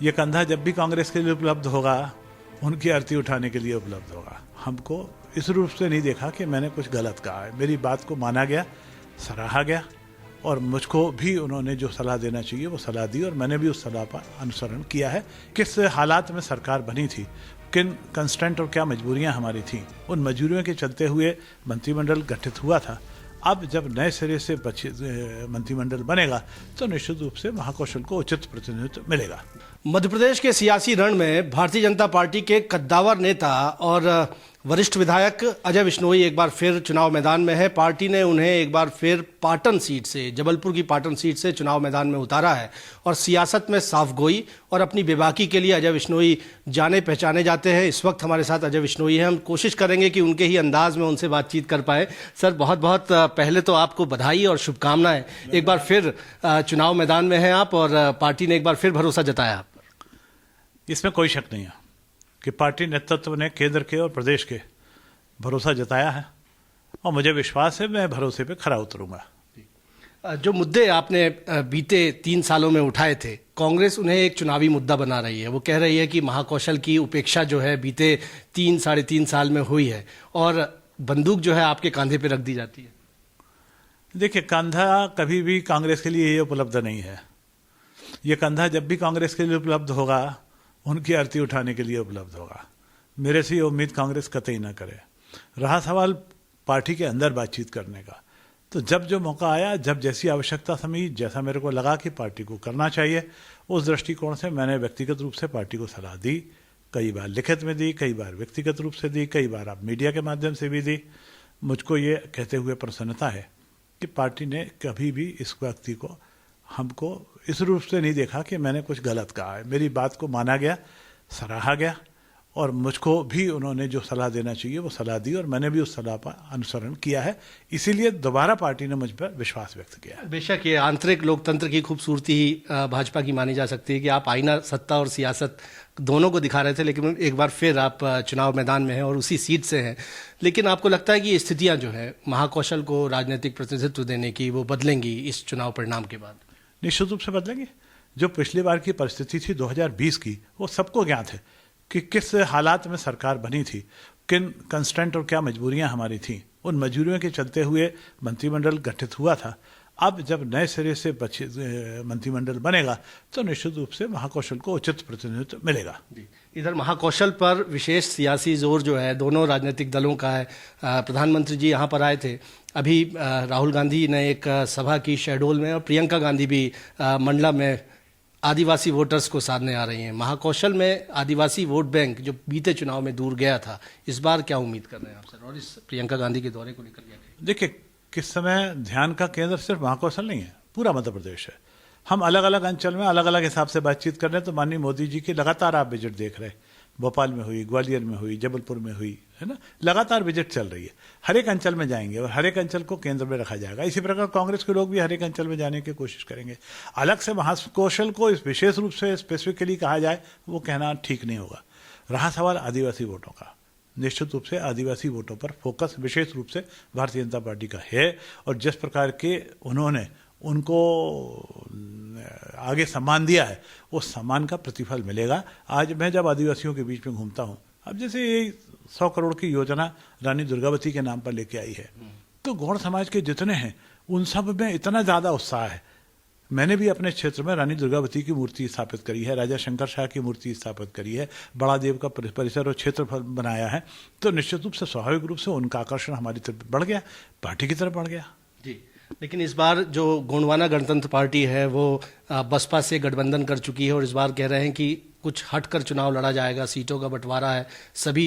ये कंधा जब भी कांग्रेस के लिए उपलब्ध होगा, उनकी आरती उठाने के लिए उपलब्ध होगा। हमको इस रूप से नहीं देखा कि मैंने कुछ गलत कहा है। मेरी बात को माना गया, सराहा गया, और मुझको भी उन्होंने जो सलाह देना चाहिए वो सलाह दी, और मैंने भी उस सलाह का अनुसरण किया है। किस हालात में सरकार बनी थी, किन कंस्टेंट और क्या मजबूरियां हमारी थीं, उन मजबूरियों के चलते हुए मंत्रिमंडल गठित हुआ था। अब जब नए सिरे से मंत्रिमंडल बनेगा तो निश्चित रूप से महाकौशल को उचित प्रतिनिधित्व मिलेगा। मध्य प्रदेश के सियासी रण में भारतीय जनता पार्टी के कद्दावर नेता और वरिष्ठ विधायक अजय विश्नोई एक बार फिर चुनाव मैदान में है। पार्टी ने उन्हें एक बार फिर पाटन सीट से, जबलपुर की पाटन सीट से चुनाव मैदान में उतारा है और सियासत में साफगोई और अपनी बेबाकी के लिए अजय विश्नोई जाने पहचाने जाते हैं। इस वक्त हमारे साथ अजय विश्नोई हैं। हम कोशिश करेंगे कि उनके ही अंदाज में उनसे बातचीत कर पाए। सर, बहुत बहुत पहले तो आपको बधाई और शुभकामनाएं। एक बार फिर चुनाव मैदान में हैं आप और पार्टी ने एक बार फिर भरोसा जताया आप पर। इसमें कोई शक नहीं है कि पार्टी नेतृत्व ने केंद्र के और प्रदेश के भरोसा जताया है, और मुझे विश्वास है मैं भरोसे पे खरा उतरूंगा। जो मुद्दे आपने बीते 3 सालों में उठाए थे, कांग्रेस उन्हें एक चुनावी मुद्दा बना रही है। वो कह रही है कि महाकौशल की उपेक्षा जो है बीते 3-3.5 साल में हुई है और बंदूक जो है आपके कंधे पे रख दी जाती है। देखिए, कंधा कभी भी कांग्रेस के लिए ये उपलब्ध नहीं है। ये कंधा जब भी कांग्रेस के लिए उपलब्ध होगा, उनकी आरती उठाने के लिए उपलब्ध होगा। मेरे से ये उम्मीद कांग्रेस कतई ना करे। रहा सवाल पार्टी के अंदर बातचीत करने का, तो जब जो मौका आया, जब जैसी आवश्यकता समझी, जैसा मेरे को लगा कि पार्टी को करना चाहिए, उस दृष्टिकोण से मैंने व्यक्तिगत रूप से पार्टी को सलाह दी। कई बार लिखित में दी, कई बार व्यक्तिगत रूप से दी, कई बार आप मीडिया के माध्यम से भी दी। मुझको ये कहते हुए प्रसन्नता है कि पार्टी ने कभी भी इस व्यक्ति को, हमको इस रूप से नहीं देखा कि मैंने कुछ गलत कहा है। मेरी बात को माना गया, सराहा गया, और मुझको भी उन्होंने जो सलाह देना चाहिए वो सलाह दी, और मैंने भी उस सलाह का अनुसरण किया है। इसीलिए दोबारा पार्टी ने मुझ पर विश्वास व्यक्त किया है। बेशक ये आंतरिक लोकतंत्र की खूबसूरती ही भाजपा की मानी जा सकती है कि आप आईना सत्ता और सियासत दोनों को दिखा रहे थे, लेकिन एक बार फिर आप चुनाव मैदान में हैं और उसी सीट से हैं। लेकिन आपको लगता है कि ये स्थितियाँ जो है महाकौशल को राजनीतिक प्रतिनिधित्व देने की, वो बदलेंगी इस चुनाव परिणाम के बाद? निश्चित रूप से बदलेंगे। जो पिछली बार की परिस्थिति थी 2020 की, वो सबको ज्ञात है कि किस हालात में सरकार बनी थी, किन कंस्टेंट और क्या मजबूरियां हमारी थीं। उन मजबूरियों के चलते हुए मंत्रिमंडल गठित हुआ था। अब जब नए सिरे से मंत्रिमंडल बनेगा तो निश्चित रूप से महाकौशल को उचित प्रतिनिधित्व मिलेगा। इधर महाकौशल पर विशेष सियासी जोर जो है दोनों राजनीतिक दलों का है। प्रधानमंत्री जी यहाँ पर आए थे अभी। राहुल गांधी ने एक सभा की शहडोल में, और प्रियंका गांधी भी मंडला में आदिवासी वोटर्स को साधने आ रही हैं। महाकौशल में आदिवासी वोट बैंक जो बीते चुनाव में दूर गया था, इस बार क्या उम्मीद कर रहे हैं आप सर, और इस प्रियंका गांधी के दौरे को लेकर क्या? देखिए, किस समय ध्यान का केंद्र सिर्फ महाकौशल नहीं है, पूरा मध्य प्रदेश है। हम अलग अलग अंचल में अलग अलग हिसाब से बातचीत कर रहे हैं। तो माननीय मोदी जी की लगातार आप विजिट देख रहे हैं। भोपाल में हुई, ग्वालियर में हुई, जबलपुर में हुई, है ना, लगातार विजिट चल रही है। हर एक अंचल में जाएंगे और हर एक अंचल को केंद्र में रखा जाएगा। इसी प्रकार कांग्रेस के लोग भी हर एक अंचल में जाने की कोशिश करेंगे। अलग से महाकौशल को इस विशेष रूप से स्पेसिफिकली कहा जाए, वो कहना ठीक नहीं होगा। रहा सवाल आदिवासी वोटों का, निश्चित रूप से आदिवासी वोटों पर फोकस विशेष रूप से भारतीय जनता पार्टी का है, और जिस प्रकार के उन्होंने उनको आगे सम्मान दिया है, उस सम्मान का प्रतिफल मिलेगा। आज मैं जब आदिवासियों के बीच में घूमता हूँ, अब जैसे ये 100 करोड़ की योजना रानी दुर्गावती के नाम पर लेके आई है, तो गौड़ समाज के जितने हैं उन सब में इतना ज़्यादा उत्साह है। मैंने भी अपने क्षेत्र में रानी दुर्गावती की मूर्ति स्थापित करी है, राजा शंकर शाह की मूर्ति स्थापित करी है, बड़ा देव का परिसर और क्षेत्रफल बनाया है। तो निश्चित रूप से स्वाभाविक रूप से उनका आकर्षण हमारी तरफ बढ़ गया, पार्टी की तरफ बढ़ गया जी। लेकिन इस बार जो गोंडवाना गणतंत्र पार्टी है वो बसपा से गठबंधन कर चुकी है, और इस बार कह रहे हैं कि कुछ हटकर चुनाव लड़ा जाएगा। सीटों का बंटवारा है, सभी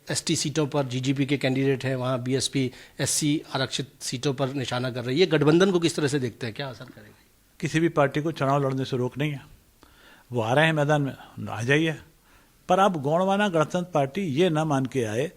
एसटी सीटों पर जीजीपी के कैंडिडेट हैं, वहाँ बीएसपी एससी आरक्षित सीटों पर निशाना कर रही है। गठबंधन को किस तरह से देखते हैं, क्या असर करेगा? किसी भी पार्टी को चुनाव लड़ने से रोक नहीं है। वो आ रहे हैं मैदान में, आ जाइए। पर अब गोंडवाना गणतंत्र पार्टी ये ना मान के आए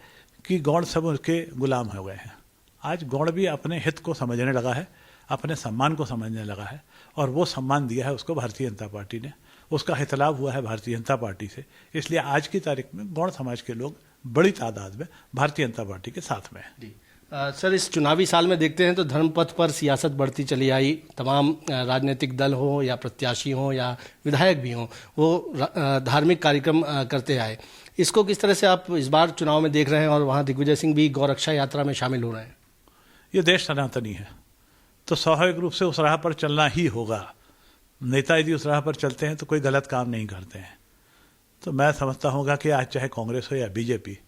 कि गौड़ सब उसके गुलाम हो गए हैं। आज गौड़ भी अपने हित को समझने लगा है, अपने सम्मान को समझने लगा है, और वो सम्मान दिया है उसको भारतीय जनता पार्टी ने। उसका हितलाभ हुआ है भारतीय जनता पार्टी से। इसलिए आज की तारीख में गौड़ समाज के लोग बड़ी तादाद में भारतीय जनता पार्टी के साथ में हैं। सर, इस चुनावी साल में देखते हैं तो धर्मपथ पर सियासत बढ़ती चली आई। तमाम राजनीतिक दल हो या प्रत्याशी हो या विधायक भी हों, वो धार्मिक कार्यक्रम करते आए। इसको किस तरह से आप इस बार चुनाव में देख रहे हैं? और वहाँ दिग्विजय सिंह भी गौरक्षा यात्रा में शामिल हो रहे हैं। ये देश सनातनी है, तो स्वाभाविक रूप से उस राह पर चलना ही होगा। नेता यदि उस राह पर चलते हैं तो कोई गलत काम नहीं करते हैं। तो मैं समझता हूँ कि आज चाहे कांग्रेस हो या बीजेपी,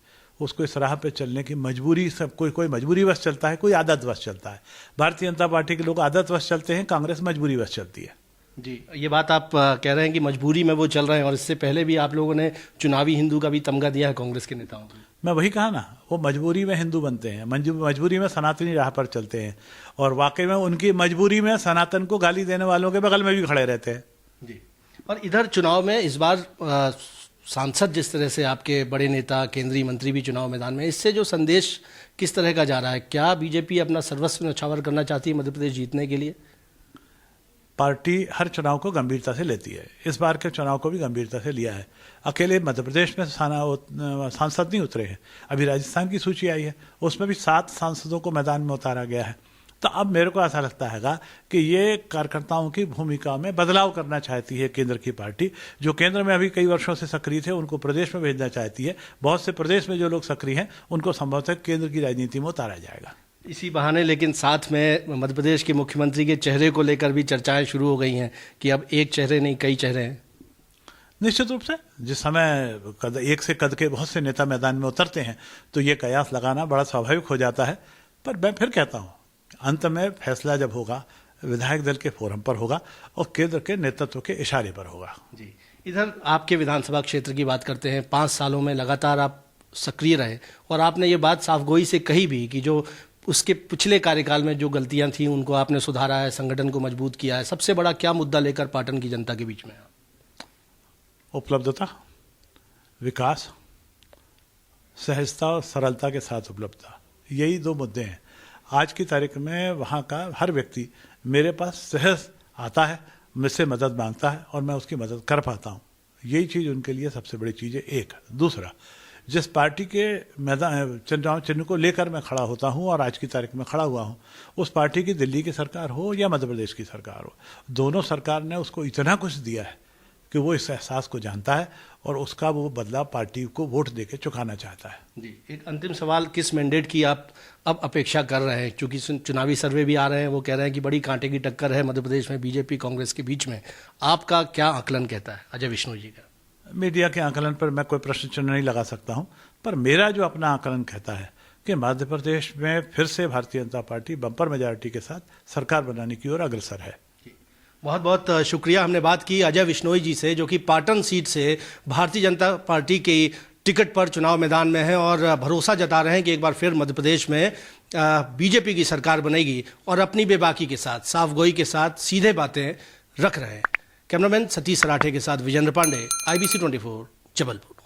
उसको इस राह पे चलने की मजबूरी, सब कोई मजबूरीवश चलता है, कोई आदतवश चलता है। भारतीय जनता पार्टी के लोग आदतवश चलते हैं, कांग्रेस मजबूरीवश चलती है। जी, ये बात आप कह रहे हैं कि मजबूरी में वो चल रहे हैं, और इससे पहले भी आप लोगों ने चुनावी हिंदू का भी तमगा दिया है कांग्रेस के नेताओं को। मैं वही कहा ना, वो मजबूरी में हिंदू बनते हैं, मजबूरी में सनातनी राह पर चलते हैं, और वाकई में उनकी मजबूरी में सनातन को गाली देने वालों के बगल में भी खड़े रहते हैं। जी, और इधर चुनाव में इस बार सांसद जिस तरह से आपके बड़े नेता, केंद्रीय मंत्री भी चुनाव मैदान में, इससे जो संदेश किस तरह का जा रहा है? क्या बीजेपी अपना सर्वस्व न्यौछावर करना चाहती है मध्य प्रदेश जीतने के लिए? पार्टी हर चुनाव को गंभीरता से लेती है, इस बार के चुनाव को भी गंभीरता से लिया है। अकेले मध्य प्रदेश में सांसद नहीं उतरे हैं, अभी राजस्थान की सूची आई है, उसमें भी 7 सांसदों को मैदान में उतारा गया है। तो अब मेरे को ऐसा लगता है कि ये कार्यकर्ताओं की भूमिका में बदलाव करना चाहती है केंद्र की पार्टी। जो केंद्र में अभी कई वर्षों से सक्रिय थे, उनको प्रदेश में भेजना चाहती है। बहुत से प्रदेश में जो लोग सक्रिय हैं, उनको संभवतः केंद्र की राजनीति में उतारा जाएगा। इसी बहाने लेकिन साथ में मध्य प्रदेश के मुख्यमंत्री के चेहरे को लेकर भी चर्चाएं शुरू हो गई हैं कि अब एक चेहरे नहीं, कई चेहरे हैं। निश्चित रूप से जिस समय एक से कद के बहुत से नेता मैदान में उतरते हैं, तो ये कयास लगाना बड़ा स्वाभाविक हो जाता है। पर मैं फिर कहता हूँ, अंत में फैसला जब होगा, विधायक दल के फोरम पर होगा और केंद्र के नेतृत्व के इशारे पर होगा। जी, इधर आपके विधानसभा क्षेत्र की बात करते हैं। 5 सालों में लगातार आप सक्रिय रहे, और आपने ये बात साफगोई से कही भी कि जो उसके पिछले कार्यकाल में जो गलतियां थी उनको आपने सुधारा है, संगठन को मजबूत किया है। सबसे बड़ा क्या मुद्दा लेकर पाटन की जनता के बीच में? उपलब्धता, विकास, सहजता और सरलता के साथ उपलब्धता, यही 2 मुद्दे हैं। आज की तारीख में वहाँ का हर व्यक्ति मेरे पास सहज आता है, मुझसे मदद मांगता है और मैं उसकी मदद कर पाता हूँ। यही चीज़ उनके लिए सबसे बड़ी चीज़ है। एक दूसरा, जिस पार्टी के मैदान चुनाव चिन्ह को लेकर मैं खड़ा होता हूँ और आज की तारीख में खड़ा हुआ हूँ, उस पार्टी की दिल्ली की सरकार हो या मध्य प्रदेश की सरकार हो, दोनों सरकार ने उसको इतना कुछ दिया है कि वो इस एहसास को जानता है और उसका वो बदला पार्टी को वोट देके चुकाना चाहता है। जी, एक अंतिम सवाल, किस मैंडेट की आप अब अपेक्षा कर रहे हैं? क्योंकि चुनावी सर्वे भी आ रहे हैं, वो कह रहे हैं कि बड़ी कांटे की टक्कर है मध्य प्रदेश में बीजेपी कांग्रेस के बीच में। आपका क्या आकलन कहता है, अजय विश्नोई जी का? मीडिया के आकलन पर मैं कोई प्रश्न चिन्ह नहीं लगा सकता हूं, पर मेरा जो अपना आकलन कहता है कि मध्य प्रदेश में फिर से Bharatiya Janata party bumper majority के साथ सरकार बनाने की ओर अग्रसर है। बहुत बहुत शुक्रिया। हमने बात की अजय विश्नोई जी से, जो कि पाटन सीट से भारतीय जनता पार्टी की टिकट पर चुनाव मैदान में हैं और भरोसा जता रहे हैं कि एक बार फिर मध्य प्रदेश में बीजेपी की सरकार बनेगी, और अपनी बेबाकी के साथ, साफगोई के साथ सीधे बातें रख रहे हैं। कैमरामैन सतीश सराठे के साथ विजेंद्र पांडे, IBC 24, जबलपुर।